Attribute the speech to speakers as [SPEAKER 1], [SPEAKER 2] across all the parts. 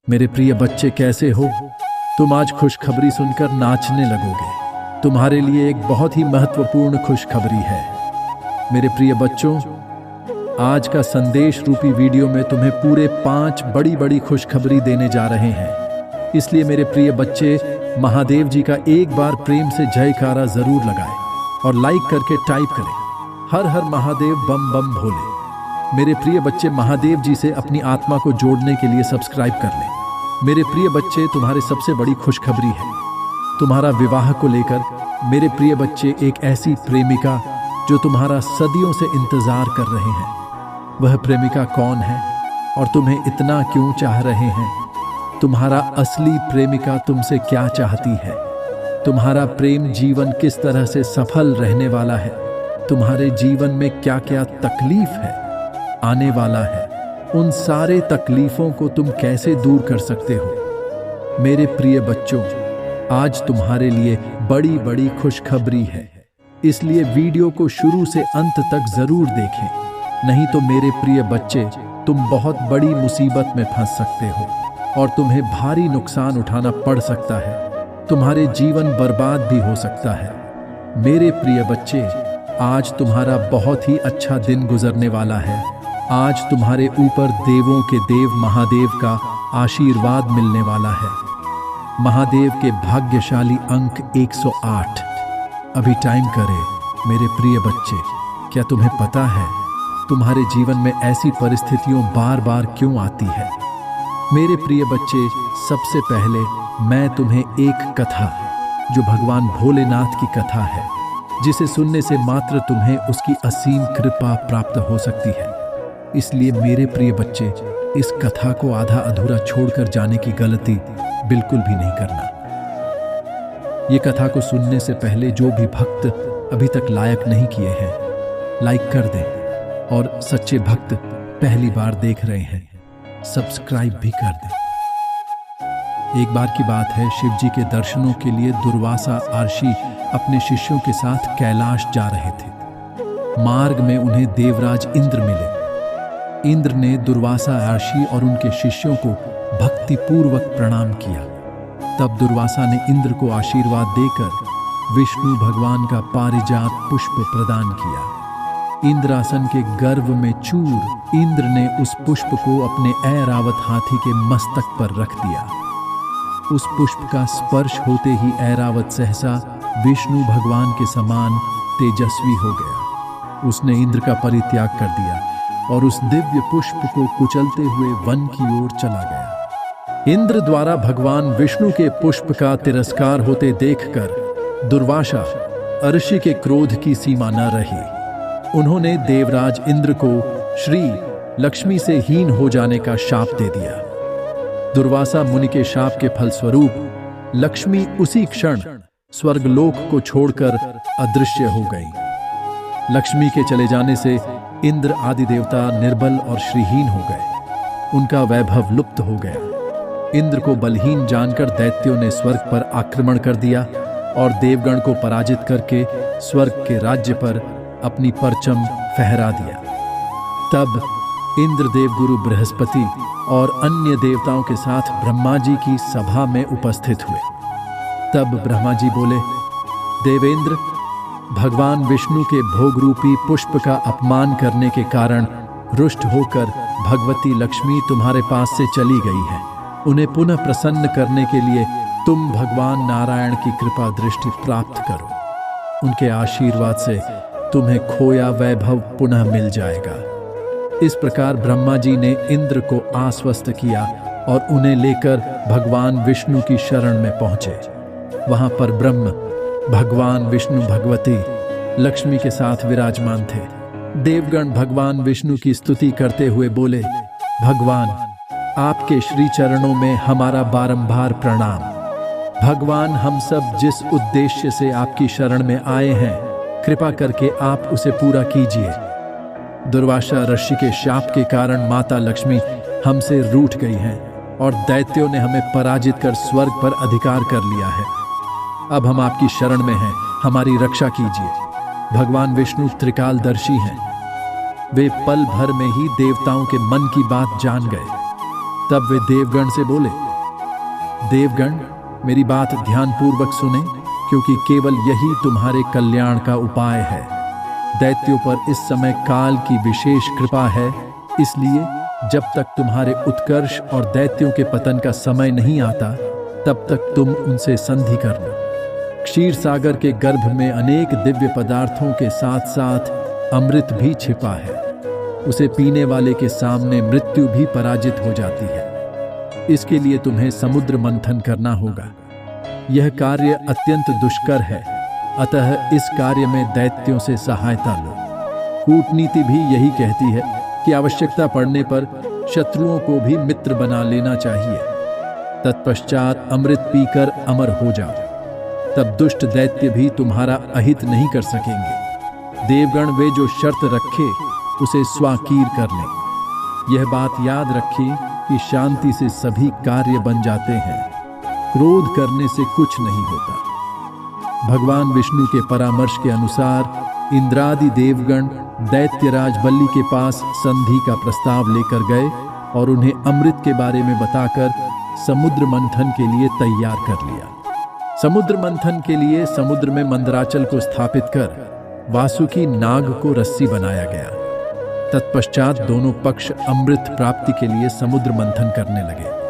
[SPEAKER 1] मेरे प्रिय बच्चे, कैसे हो तुम? आज खुशखबरी सुनकर नाचने लगोगे। तुम्हारे लिए एक बहुत ही महत्वपूर्ण खुशखबरी है। मेरे प्रिय बच्चों, आज का संदेश रूपी वीडियो में तुम्हें पूरे 5 बड़ी बड़ी खुशखबरी देने जा रहे हैं। इसलिए मेरे प्रिय बच्चे, महादेव जी का एक बार प्रेम से जयकारा जरूर लगाएं और लाइक करके टाइप करें, हर हर महादेव बम बम भोले। मेरे प्रिय बच्चे, महादेव जी से अपनी आत्मा को जोड़ने के लिए सब्सक्राइब कर लें। मेरे प्रिय बच्चे, तुम्हारे सबसे बड़ी खुशखबरी है तुम्हारा विवाह को लेकर। मेरे प्रिय बच्चे, एक ऐसी प्रेमिका जो तुम्हारा सदियों से इंतजार कर रहे हैं। वह प्रेमिका कौन है और तुम्हें इतना क्यों चाह रहे हैं? तुम्हारा असली प्रेमिका तुमसे क्या चाहती है? तुम्हारा प्रेम जीवन किस तरह से सफल रहने वाला है? तुम्हारे जीवन में क्या क्या तकलीफ है, आने वाला है? उन सारे तकलीफों को तुम कैसे दूर कर सकते हो? मेरे प्रिय बच्चों, आज तुम्हारे लिए बड़ी बड़ी खुशखबरी है, इसलिए वीडियो को शुरू से अंत तक जरूर देखें। नहीं तो मेरे प्रिय बच्चे, तुम बहुत बड़ी मुसीबत में फंस सकते हो और तुम्हें भारी नुकसान उठाना पड़ सकता है। तुम्हारे जीवन बर्बाद भी हो सकता है। मेरे प्रिय बच्चे, आज तुम्हारा बहुत ही अच्छा दिन गुजरने वाला है। आज तुम्हारे ऊपर देवों के देव महादेव का आशीर्वाद मिलने वाला है। महादेव के भाग्यशाली अंक 108 अभी टाइम करे। मेरे प्रिय बच्चे, क्या तुम्हें पता है तुम्हारे जीवन में ऐसी परिस्थितियों बार बार क्यों आती है? मेरे प्रिय बच्चे, सबसे पहले मैं तुम्हें एक कथा, जो भगवान भोलेनाथ की कथा है, जिसे सुनने से मात्र तुम्हें उसकी असीम कृपा प्राप्त हो सकती है। इसलिए मेरे प्रिय बच्चे, इस कथा को आधा अधूरा छोड़कर जाने की गलती बिल्कुल भी नहीं करना। ये कथा को सुनने से पहले जो भी भक्त अभी तक लाइक नहीं किए हैं, लाइक कर दें, और सच्चे भक्त पहली बार देख रहे हैं, सब्सक्राइब भी कर दें। एक बार की बात है, शिव जी के दर्शनों के लिए दुर्वासा ऋषि अपने शिष्यों के साथ कैलाश जा रहे थे। मार्ग में उन्हें देवराज इंद्र मिले। इंद्र ने दुर्वासा ऋषि और उनके शिष्यों को भक्तिपूर्वक प्रणाम किया। तब दुर्वासा ने इंद्र को आशीर्वाद देकर विष्णु भगवान का पारिजात पुष्प प्रदान किया। इंद्रासन के गर्व में चूर इंद्र ने उस पुष्प को अपने ऐरावत हाथी के मस्तक पर रख दिया। उस पुष्प का स्पर्श होते ही ऐरावत सहसा विष्णु भगवान के समान तेजस्वी हो गया। उसने इंद्र का परित्याग कर दिया और उस दिव्य पुष्प को कुचलते हुए वन की ओर चला गया। इंद्र द्वारा भगवान विष्णु के पुष्प का तिरस्कार होते देखकर दुर्वासा ऋषि के क्रोध की सीमा न रही। उन्होंने देवराज इंद्र को श्री लक्ष्मी से हीन हो जाने का शाप दे दिया। दुर्वासा मुनि के शाप के फलस्वरूप लक्ष्मी उसी क्षण स्वर्गलोक को छोड़कर अदृश्य हो गई। लक्ष्मी के चले जाने से इंद्र आदि देवता निर्बल और श्रीहीन हो गए। उनका वैभव लुप्त हो गया। इंद्र को बलहीन जानकर दैत्यों ने स्वर्ग पर आक्रमण कर दिया और देवगण को पराजित करके स्वर्ग के राज्य पर अपनी परचम फहरा दिया। तब इंद्र देवगुरु बृहस्पति और अन्य देवताओं के साथ ब्रह्मा जी की सभा में उपस्थित हुए। तब ब्रह्मा जी बोले, देवेंद्र, भगवान विष्णु के भोग रूपी पुष्प का अपमान करने के कारण रुष्ट होकर भगवती लक्ष्मी तुम्हारे पास से चली गई है। उन्हें पुनः प्रसन्न करने के लिए तुम भगवान नारायण की कृपा दृष्टि प्राप्त करो। उनके आशीर्वाद से तुम्हें खोया वैभव पुनः मिल जाएगा। इस प्रकार ब्रह्मा जी ने इंद्र को आश्वस्त किया और उन्हें लेकर भगवान विष्णु की शरण में पहुंचे। वहां पर ब्रह्म, भगवान विष्णु भगवती लक्ष्मी के साथ विराजमान थे। देवगण भगवान विष्णु की स्तुति करते हुए बोले, भगवान, आपके श्री चरणों में हमारा बारंबार प्रणाम। भगवान, हम सब जिस उद्देश्य से आपकी शरण में आए हैं, कृपा करके आप उसे पूरा कीजिए। दुर्वासा ऋषि के शाप के कारण माता लक्ष्मी हमसे रूठ गई हैं और दैत्यों ने हमें पराजित कर स्वर्ग पर अधिकार कर लिया है। अब हम आपकी शरण में हैं, हमारी रक्षा कीजिए। भगवान विष्णु त्रिकालदर्शी हैं। वे पल भर में ही देवताओं के मन की बात जान गए। तब वे देवगण से बोले, देवगण, मेरी बात ध्यानपूर्वक सुने, क्योंकि केवल यही तुम्हारे कल्याण का उपाय है। दैत्यों पर इस समय काल की विशेष कृपा है, इसलिए जब तक तुम्हारे उत्कर्ष और दैत्यों के पतन का समय नहीं आता, तब तक तुम उनसे संधि कर लो। क्षीर सागर के गर्भ में अनेक दिव्य पदार्थों के साथ साथ अमृत भी छिपा है। उसे पीने वाले के सामने मृत्यु भी पराजित हो जाती है। इसके लिए तुम्हें समुद्र मंथन करना होगा। यह कार्य अत्यंत दुष्कर है, अतः इस कार्य में दैत्यों से सहायता लो। कूटनीति भी यही कहती है कि आवश्यकता पड़ने पर शत्रुओं को भी मित्र बना लेना चाहिए। तत्पश्चात अमृत पीकर अमर हो जाओ, तब दुष्ट दैत्य भी तुम्हारा अहित नहीं कर सकेंगे। देवगण वे जो शर्त रखे उसे स्वाकीर कर लें। यह बात याद रखिए कि शांति से सभी कार्य बन जाते हैं, क्रोध करने से कुछ नहीं होता। भगवान विष्णु के परामर्श के अनुसार इंद्रादि देवगण दैत्यराज बल्ली के पास संधि का प्रस्ताव लेकर गए और उन्हें अमृत के बारे में बताकर समुद्र मंथन के लिए तैयार कर लिया। समुद्र मंथन के लिए समुद्र में मंदराचल को स्थापित कर वासुकी नाग को रस्सी बनाया गया। तत्पश्चात दोनों पक्ष अमृत प्राप्ति के लिए समुद्र मंथन करने लगे।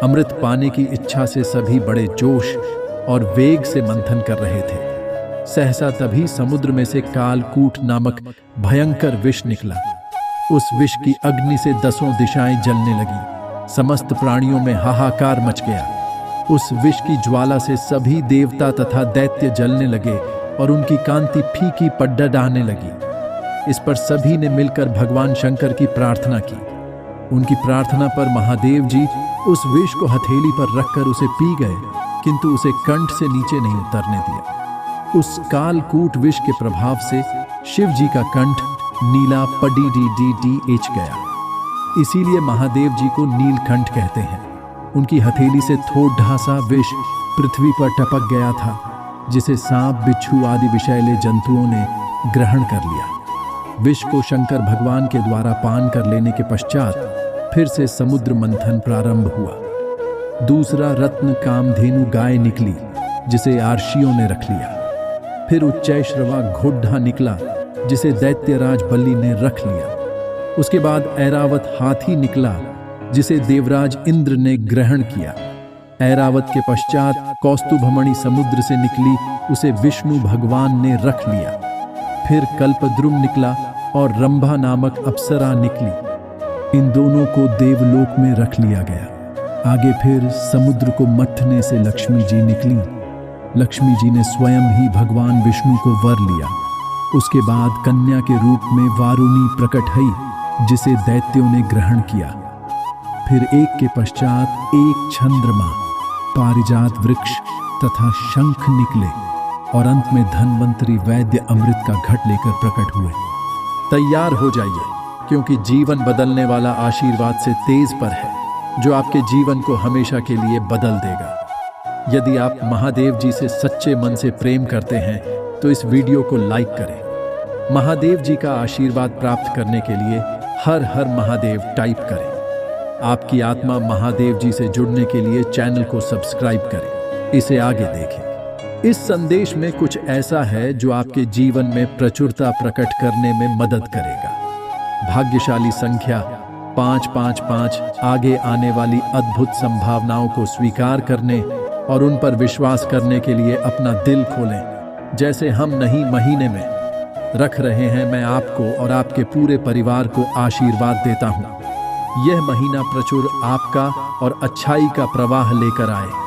[SPEAKER 1] अमृत पाने की इच्छा से सभी बड़े जोश और वेग से मंथन कर रहे थे। सहसा तभी समुद्र में से कालकूट नामक भयंकर विष निकला। उस विष की अग्नि से 10 दिशाएं जलने लगी। समस्त प्राणियों में हाहाकार मच गया। उस विष की ज्वाला से सभी देवता तथा दैत्य जलने लगे और उनकी कांति फीकी पड्डा-डाहने लगी। इस पर सभी ने मिलकर भगवान शंकर की प्रार्थना की। उनकी प्रार्थना पर महादेव जी उस विष को हथेली पर रखकर उसे पी गए, किंतु उसे कंठ से नीचे नहीं उतरने दिया। उस कालकूट विष के प्रभाव से शिव जी का कंठ नीला पड़ी गया। इसीलिए महादेव जी को नीलकंठ कहते हैं। उनकी हथेली से थोड़ा सा विष पृथ्वी पर टपक गया था, जिसे सांप, बिच्छू आदि विषैले जंतुओं ने ग्रहण कर लिया। विष को शंकर भगवान के द्वारा पान कर लेने के पश्चात फिर से समुद्र मंथन प्रारंभ हुआ। दूसरा रत्न कामधेनु गाय निकली, जिसे आर्षियों ने रख लिया। फिर उच्चैश्रवा घोड़ा निकला, जिसे दैत्यराज बल्ली ने रख लिया। उसके बाद ऐरावत हाथी निकला, जिसे देवराज इंद्र ने ग्रहण किया। ऐरावत के पश्चात कौस्तुभमणि समुद्र से निकली, उसे विष्णु भगवान ने रख लिया। फिर कल्पद्रुम निकला और रंभा नामक अप्सरा निकली। इन दोनों को देवलोक में रख लिया गया। आगे फिर समुद्र को मथने से लक्ष्मी जी निकली। लक्ष्मी जी ने स्वयं ही भगवान विष्णु को वर लिया। उसके बाद कन्या के रूप में वारुणी प्रकट हुई, जिसे दैत्यों ने ग्रहण किया। फिर एक के पश्चात एक चंद्रमा, पारिजात वृक्ष तथा शंख निकले और अंत में धन्वंतरी वैद्य अमृत का घट लेकर प्रकट हुए। तैयार हो जाइए, क्योंकि जीवन बदलने वाला आशीर्वाद से तेज पर है, जो आपके जीवन को हमेशा के लिए बदल देगा। यदि आप महादेव जी से सच्चे मन से प्रेम करते हैं तो इस वीडियो को लाइक करें। महादेव जी का आशीर्वाद प्राप्त करने के लिए हर हर महादेव टाइप करें। आपकी आत्मा महादेव जी से जुड़ने के लिए चैनल को सब्सक्राइब करें। इसे आगे देखें। इस संदेश में कुछ ऐसा है जो आपके जीवन में प्रचुरता प्रकट करने में मदद करेगा। भाग्यशाली संख्या 555 आगे आने वाली अद्भुत संभावनाओं को स्वीकार करने और उन पर विश्वास करने के लिए अपना दिल खोलें। जैसे हम नई महीने में रख रहे हैं, मैं आपको और आपके पूरे परिवार को आशीर्वाद देता हूं। यह महीना प्रचुर आपका और अच्छाई का प्रवाह लेकर आए।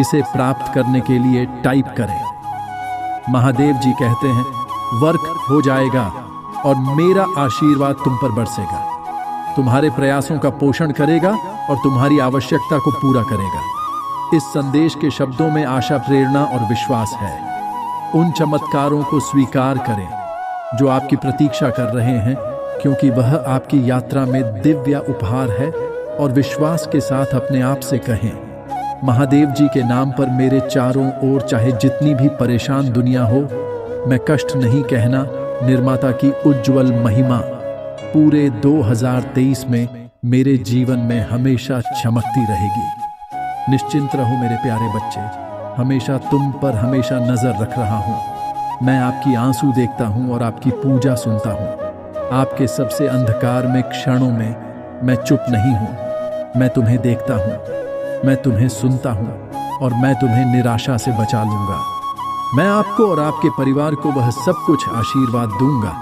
[SPEAKER 1] इसे प्राप्त करने के लिए टाइप करें, महादेव जी कहते हैं, वर्क हो जाएगा और मेरा आशीर्वाद तुम पर बरसेगा, तुम्हारे प्रयासों का पोषण करेगा और तुम्हारी आवश्यकता को पूरा करेगा। इस संदेश के शब्दों में आशा, प्रेरणा और विश्वास है। उन चमत्कारों को स्वीकार करें जो आपकी प्रतीक्षा कर रहे हैं, क्योंकि वह आपकी यात्रा में दिव्य उपहार है। और विश्वास के साथ अपने आप से कहें, महादेव जी के नाम पर मेरे चारों ओर चाहे जितनी भी परेशान दुनिया हो, मैं कष्ट नहीं कहना। निर्माता की उज्जवल महिमा पूरे 2023 में मेरे जीवन में हमेशा चमकती रहेगी। निश्चिंत रहो मेरे प्यारे बच्चे, हमेशा तुम पर हमेशा नजर रख रहा हूँ। मैं आपकी आंसू देखता हूँ और आपकी पूजा सुनता हूँ। आपके सबसे अंधकार में क्षणों में मैं चुप नहीं हूँ। मैं तुम्हें देखता हूँ, मैं तुम्हें सुनता हूँ और मैं तुम्हें निराशा से बचा लूंगा। मैं आपको और आपके परिवार को वह सब कुछ आशीर्वाद दूंगा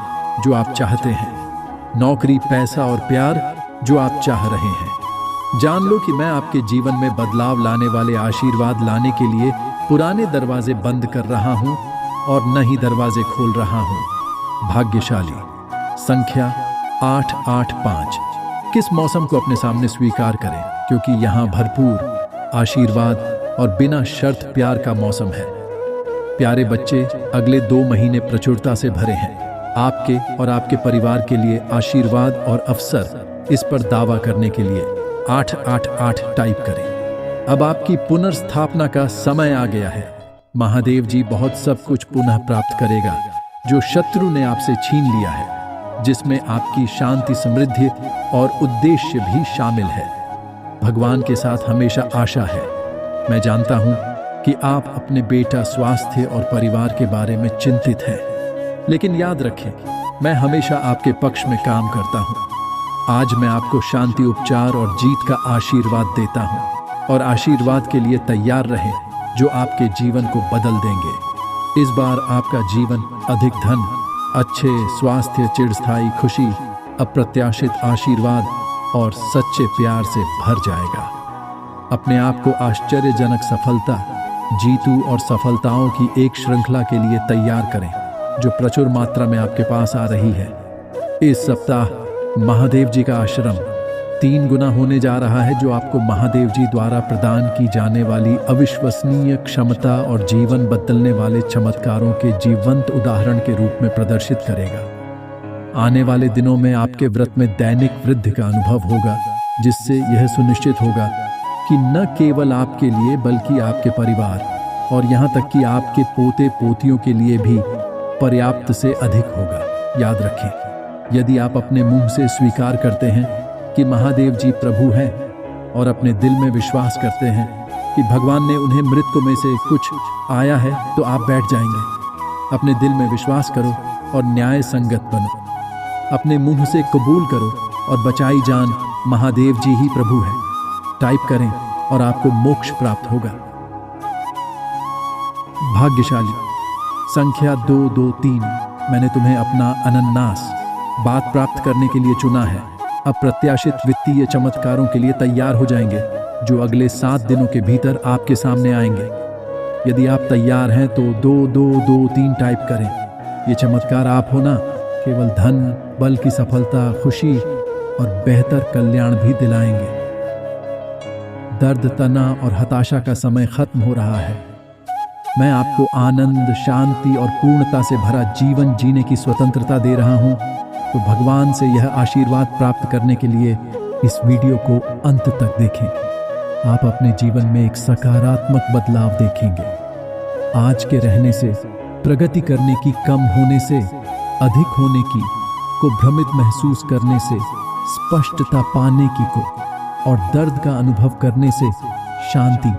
[SPEAKER 1] जो आप चाहते हैं। नौकरी, पैसा और प्यार जो आप चाह रहे हैं। जान लो कि मैं आपके जीवन में बदलाव लाने वाले आशीर्वाद लाने के लिए पुराने दरवाजे बंद कर रहा हूं और नए दरवाजे खोल रहा हूं। भाग्यशाली संख्या 885। किस मौसम को अपने सामने स्वीकार करें, क्योंकि यहां भरपूर आशीर्वाद और बिना शर्त प्यार का मौसम है। प्यारे बच्चे, अगले 2 महीने प्रचुरता से भरे हैं। आपके और आपके परिवार के लिए आशीर्वाद और अवसर। इस पर दावा करने के लिए 888 टाइप करें। अब आपकी पुनर्स्थापना का समय आ गया है। महादेव जी बहुत सब कुछ पुनः प्राप्त करेगा जो शत्रु ने आपसे छीन लिया है, जिसमें आपकी शांति, समृद्धि और उद्देश्य भी शामिल है। भगवान के साथ हमेशा आशा है। मैं जानता हूं कि आप अपने बेटा, स्वास्थ्य और परिवार के बारे में चिंतित हैं, लेकिन याद रखें, मैं हमेशा आपके पक्ष में काम करता हूं। आज मैं आपको शांति, उपचार और जीत का आशीर्वाद देता हूं और आशीर्वाद के लिए तैयार रहें जो आपके जीवन को बदल देंगे। इस बार आपका जीवन अधिक धन, अच्छे स्वास्थ्य, चिरस्थायी खुशी, अप्रत्याशित आशीर्वाद और सच्चे प्यार से भर जाएगा। अपने आप को आश्चर्यजनक सफलता, जीतू और सफलताओं की एक श्रृंखला के लिए तैयार करें जो प्रचुर मात्रा में आपके पास आ रही है। इस सप्ताह महादेव जी का आश्रम 3 गुना होने जा रहा है, जो आपको महादेव जी द्वारा प्रदान की जाने वाली अविश्वसनीय क्षमता और जीवन बदलने वाले चमत्कारों के जीवंत उदाहरण के रूप में प्रदर्शित करेगा। आने वाले दिनों में आपके व्रत में दैनिक वृद्धि का अनुभव होगा, जिससे यह सुनिश्चित होगा कि न केवल आपके लिए बल्कि आपके परिवार और यहाँ तक कि आपके पोते पोतियों के लिए भी पर्याप्त से अधिक होगा। याद रखें, यदि आप अपने मुंह से स्वीकार करते हैं कि महादेव जी प्रभु हैं और अपने दिल में विश्वास करते हैं कि भगवान ने उन्हें मृतकों में से कुछ आया है, तो आप बैठ जाएंगे। अपने दिल में विश्वास करो और न्याय संगत बनो। अपने मुंह से कबूल करो और बचाई जान महादेव जी ही प्रभु है। टाइप करें और आपको मोक्ष प्राप्त होगा। भाग्यशाली संख्या 223। मैंने तुम्हें अपना अनन्नास बात प्राप्त करने के लिए चुना है। अप्रत्याशित वित्तीय चमत्कारों के लिए तैयार हो जाएंगे जो अगले 7 दिनों के भीतर आपके सामने आएंगे। यदि आप तैयार हैं तो 2223 टाइप करें। ये चमत्कार आप हो ना केवल धन बल्कि सफलता, खुशी और बेहतर कल्याण भी दिलाएंगे। दर्द, तनाव और हताशा का समय खत्म हो रहा है। मैं आपको आनंद, शांति और पूर्णता से भरा जीवन जीने की स्वतंत्रता दे रहा हूं। तो भगवान से यह आशीर्वाद प्राप्त करने के लिए इस वीडियो को अंत तक देखें। आप अपने जीवन में एक सकारात्मक बदलाव देखेंगे। आज के रहने से, प्रगति करने की, कम होने से अधिक होने की को, भ्रमित महसूस करने से स्पष्टता पाने की को, और दर्द का अनुभव करने से शांति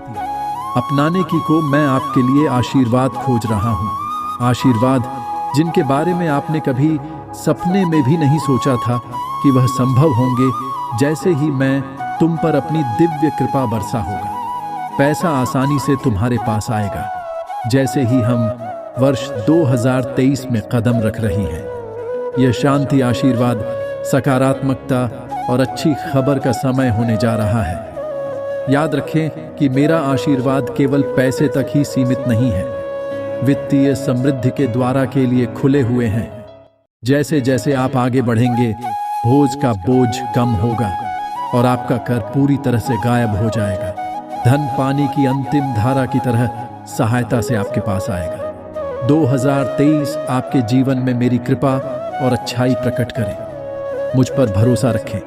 [SPEAKER 1] अपनाने की को मैं आपके लिए आशीर्वाद खोज रहा हूँ। आशीर्वाद जिनके बारे में आपने कभी सपने में भी नहीं सोचा था कि वह संभव होंगे। जैसे ही मैं तुम पर अपनी दिव्य कृपा बरसा होगा, पैसा आसानी से तुम्हारे पास आएगा। जैसे ही हम वर्ष 2023 में कदम रख रही हैं, यह शांति, आशीर्वाद, सकारात्मकता और अच्छी खबर का समय होने जा रहा है। याद रखें कि मेरा आशीर्वाद केवल पैसे तक ही सीमित नहीं है, वित्तीय समृद्धि के द्वारा के लिए खुले हुए हैं। जैसे जैसे आप आगे बढ़ेंगे, बोझ का बोझ कम होगा और आपका कर पूरी तरह से गायब हो जाएगा। धन पानी की अंतिम धारा की तरह सहायता से आपके पास आएगा। 2023 आपके जीवन में मेरी कृपा और अच्छाई प्रकट करें। मुझ पर भरोसा रखें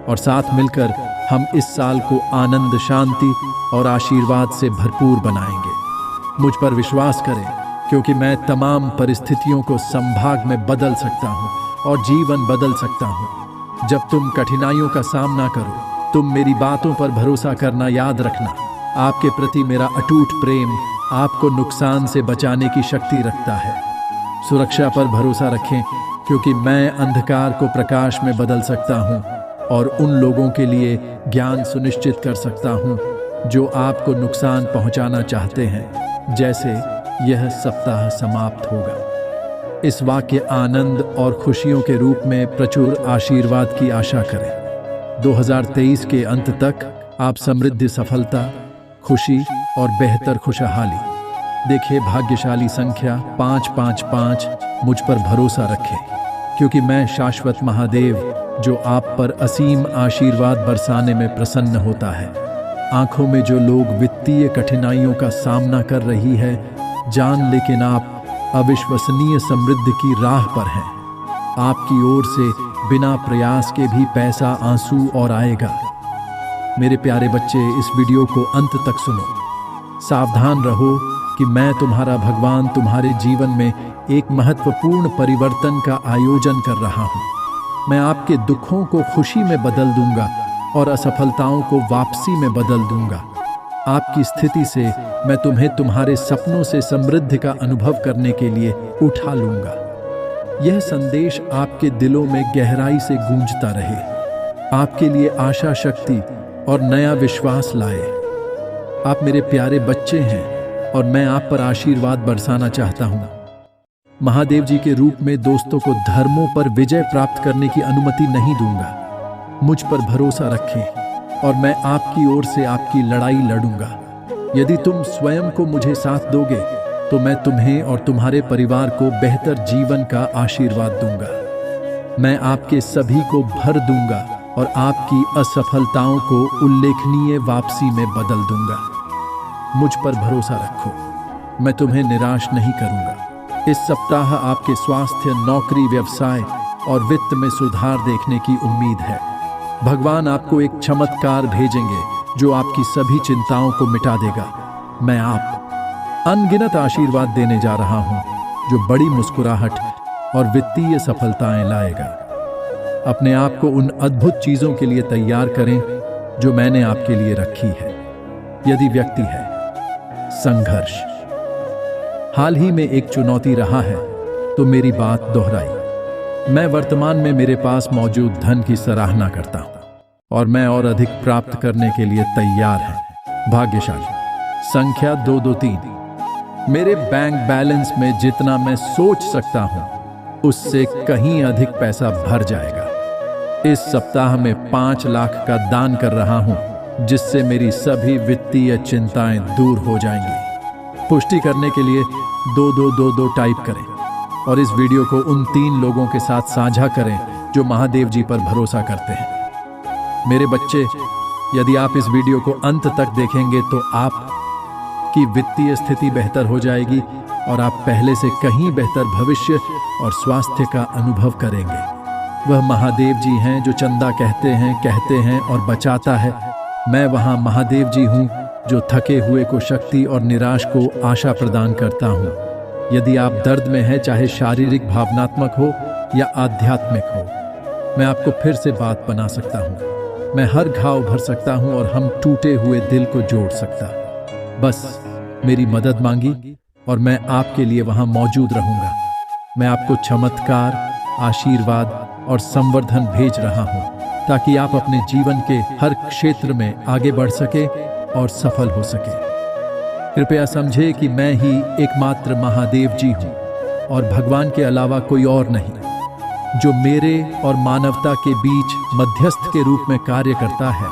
[SPEAKER 1] और साथ मिलकर हम इस साल को आनंद, शांति और आशीर्वाद से भरपूर बनाएंगे। मुझ पर विश्वास करें, क्योंकि मैं तमाम परिस्थितियों को संभाग में बदल सकता हूँ और जीवन बदल सकता हूँ। जब तुम कठिनाइयों का सामना करो, तुम मेरी बातों पर भरोसा करना याद रखना। आपके प्रति मेरा अटूट प्रेम आपको नुकसान से बचाने की शक्ति रखता है। सुरक्षा पर भरोसा रखें, क्योंकि मैं अंधकार को प्रकाश में बदल सकता हूँ और उन लोगों के लिए ज्ञान सुनिश्चित कर सकता हूँ जो आपको नुकसान पहुँचाना चाहते हैं। जैसे यह सप्ताह समाप्त होगा, इस वाक्य आनंद और खुशियों के रूप में प्रचुर आशीर्वाद की आशा करें। 2023 के अंत तक आप समृद्धि, सफलता, खुशी और बेहतर खुशहाली देखिए। भाग्यशाली संख्या 555 मुझ पर भरोसा रखें, क्योंकि मैं शाश्वत महादेव जो आप पर असीम आशीर्वाद बरसाने में प्रसन्न होता है। आंखों में जो लोग वित्तीय कठिनाइयों का सामना कर रही है, जान लेकिन आप अविश्वसनीय समृद्धि की राह पर हैं। आपकी ओर से बिना प्रयास के भी पैसा, आंसू और आएगा। मेरे प्यारे बच्चे, इस वीडियो को अंत तक सुनो। सावधान रहो कि मैं तुम्हारा भगवान तुम्हारे जीवन में एक महत्वपूर्ण परिवर्तन का आयोजन कर रहा हूँ। मैं आपके दुखों को खुशी में बदल दूंगा और असफलताओं को वापसी में बदल दूंगा। आपकी स्थिति से मैं तुम्हें तुम्हारे सपनों से समृद्धि का अनुभव करने के लिए उठा लूंगा। यह संदेश आपके दिलों में गहराई से गूंजता रहे, आपके लिए आशा, शक्ति और नया विश्वास लाए। आप मेरे प्यारे बच्चे हैं और मैं आप पर आशीर्वाद बरसाना चाहता हूँ। महादेव जी के रूप में दोस्तों को धर्मों पर विजय प्राप्त करने की अनुमति नहीं दूंगा। मुझ पर भरोसा रखें और मैं आपकी ओर से आपकी लड़ाई लड़ूंगा। यदि तुम स्वयं को मुझे साथ दोगे तो मैं तुम्हें और तुम्हारे परिवार को बेहतर जीवन का आशीर्वाद दूंगा। मैं आपके सभी को भर दूंगा और आपकी असफलताओं को उल्लेखनीय वापसी में बदल दूंगा। मुझ पर भरोसा रखो, मैं तुम्हें निराश नहीं करूंगा। इस सप्ताह आपके स्वास्थ्य, नौकरी, व्यवसाय और वित्त में सुधार देखने की उम्मीद है। भगवान आपको एक चमत्कार भेजेंगे जो आपकी सभी चिंताओं को मिटा देगा। मैं आप अनगिनत आशीर्वाद देने जा रहा हूं जो बड़ी मुस्कुराहट और वित्तीय सफलताएं लाएगा। अपने आप को उन अद्भुत चीजों के लिए तैयार करें जो मैंने आपके लिए रखी है। यदि व्यक्ति है, संघर्ष हाल ही में एक चुनौती रहा है तो मेरी बात दोहराई। मैं वर्तमान में मेरे पास मौजूद धन की सराहना करता हूं और मैं और अधिक प्राप्त करने के लिए तैयार है। भाग्यशाली संख्या 223। मेरे बैंक बैलेंस में जितना मैं सोच सकता हूं उससे कहीं अधिक पैसा भर जाएगा। इस सप्ताह में 5 लाख का दान कर रहा हूं, जिससे मेरी सभी वित्तीय चिंताएं दूर हो जाएंगी। पुष्टि करने के लिए 2222 टाइप करें और इस वीडियो को उन 3 लोगों के साथ साझा करें जो महादेव जी पर भरोसा करते हैं। मेरे बच्चे, यदि आप इस वीडियो को अंत तक देखेंगे तो आपकी वित्तीय स्थिति बेहतर हो जाएगी और आप पहले से कहीं बेहतर भविष्य और स्वास्थ्य का अनुभव करेंगे। वह महादेव जी हैं जो चंदा कहते हैं और बचाता है। मैं वहां महादेव जी हूं जो थके हुए को शक्ति और निराश को आशा प्रदान करता हूं। यदि आप दर्द में हैं, चाहे शारीरिक, भावनात्मक हो या आध्यात्मिक हो, मैं आपको फिर से बात बना सकता हूं। मैं हर घाव भर सकता हूं और हम टूटे हुए दिल को जोड़ सकता। बस मेरी मदद मांगी और मैं आपके लिए वहां मौजूद रहूंगा। मैं आपको चमत्कार, आशीर्वाद और संवर्धन भेज रहा हूं ताकि आप अपने जीवन के हर क्षेत्र में आगे बढ़ सके और सफल हो सके। कृपया समझे कि मैं ही एकमात्र महादेव जी हूं और भगवान के अलावा कोई और नहीं जो मेरे और मानवता के बीच मध्यस्थ के रूप में कार्य करता है।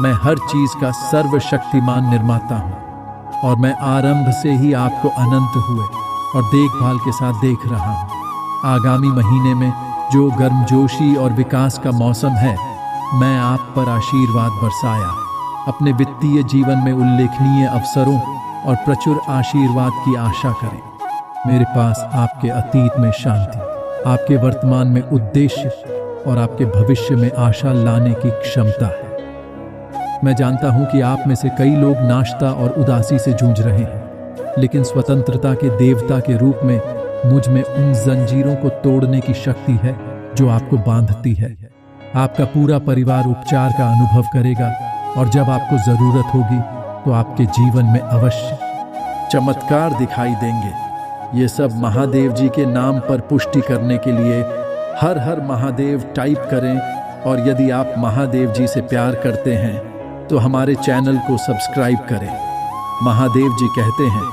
[SPEAKER 1] मैं हर चीज का सर्वशक्तिमान निर्माता हूं और मैं आरंभ से ही आपको अनंत हुए और देखभाल के साथ देख रहा हूं। आगामी महीने में जो गर्मजोशी और विकास का मौसम है, मैं आप पर आशीर्वाद बरसाया। अपने वित्तीय जीवन में उल्लेखनीय अवसरों और प्रचुर आशीर्वाद की आशा करें। मेरे पास आपके अतीत में शांति, आपके वर्तमान में उद्देश्य और आपके भविष्य में आशा लाने की क्षमता है। मैं जानता हूं कि आप में से कई लोग नाश्ता और उदासी से जूझ रहे हैं, लेकिन स्वतंत्रता के देवता के रूप में मुझ में उन जंजीरों को तोड़ने की शक्ति है जो आपको बांधती है। आपका पूरा परिवार उपचार का अनुभव करेगा और जब आपको जरूरत होगी तो आपके जीवन में अवश्य चमत्कार दिखाई देंगे। ये सब महादेव जी के नाम पर पुष्टि करने के लिए हर हर महादेव टाइप करें। और यदि आप महादेव जी से प्यार करते हैं तो हमारे चैनल को सब्सक्राइब करें। महादेव जी कहते हैं,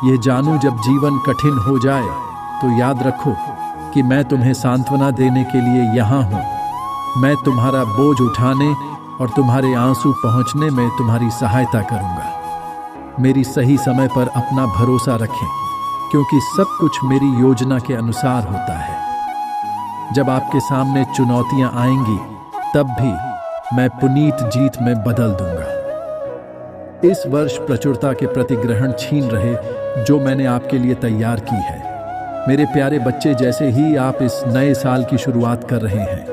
[SPEAKER 1] ये जानू जब जीवन कठिन हो जाए तो याद रखो कि मैं तुम्हें सांत्वना देने के लिए यहाँ हूँ। मैं तुम्हारा बोझ उठाने और तुम्हारे आंसू पहुँचने में तुम्हारी सहायता करूँगा। मेरी सही समय पर अपना भरोसा रखें, क्योंकि सब कुछ मेरी योजना के अनुसार होता है। जब आपके सामने चुनौतियां आएंगी तब भी मैं पुनीत जीत में बदल दूंगा। इस वर्ष प्रचुरता के प्रतिग्रहण छीन रहे जो मैंने आपके लिए तैयार की है। मेरे प्यारे बच्चे, जैसे ही आप इस नए साल की शुरुआत कर रहे हैं,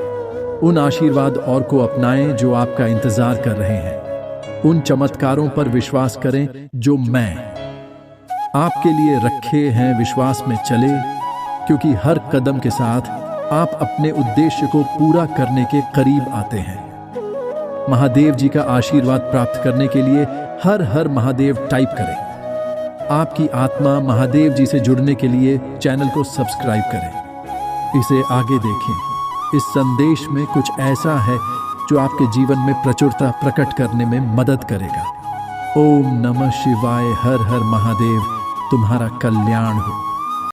[SPEAKER 1] उन आशीर्वाद और को अपनाएं जो आपका इंतजार कर रहे हैं। उन चमत्कारों पर विश्वास करें जो मैं आपके लिए रखे हैं। विश्वास में चले, क्योंकि हर कदम के साथ आप अपने उद्देश्य को पूरा करने के करीब आते हैं। महादेव जी का आशीर्वाद प्राप्त करने के लिए हर हर महादेव टाइप करें। आपकी आत्मा महादेव जी से जुड़ने के लिए चैनल को सब्सक्राइब करें। इसे आगे देखें। इस संदेश में कुछ ऐसा है जो आपके जीवन में प्रचुरता प्रकट करने में मदद करेगा। ओम नमः शिवाय। हर हर महादेव। तुम्हारा कल्याण हो।